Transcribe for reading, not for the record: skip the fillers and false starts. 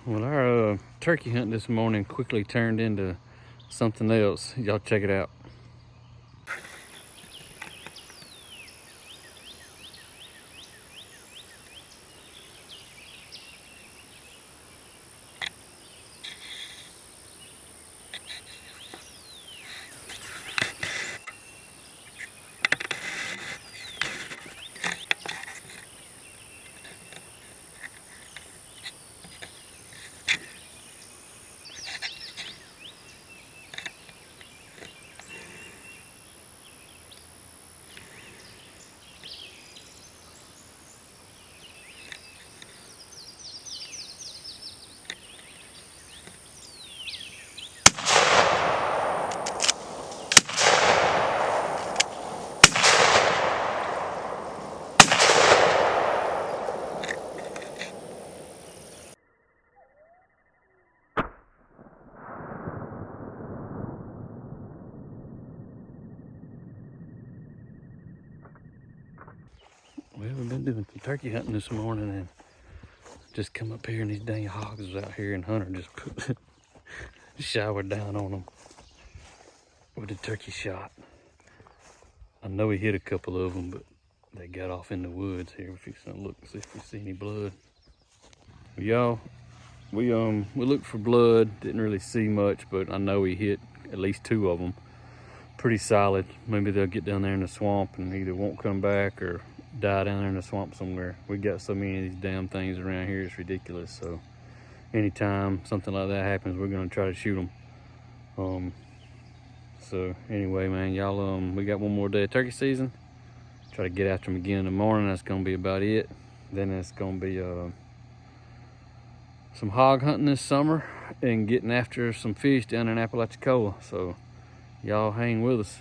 Well, our turkey hunt this morning quickly turned into something else. Y'all check it out. Well, we've been doing some turkey hunting this morning and just come up here and these dang hogs was out here and Hunter just put showered down on them with a turkey shot. I know he hit a couple of them, but they got off in the woods here. If you look and see if we see any blood. Y'all, we looked for blood, didn't really see much, but I know he hit at least 2 of them. Pretty solid. Maybe they'll get down there in the swamp and either won't come back or die down there in the swamp somewhere. We got so many of these damn things around here, it's ridiculous. So anytime something like that happens, we're gonna try to shoot them. So anyway, man, y'all, we got one more day of turkey season. Try to get after them again in the morning. That's gonna be about it. Then it's gonna be some hog hunting this summer and getting after some fish down in Apalachicola. So y'all hang with us.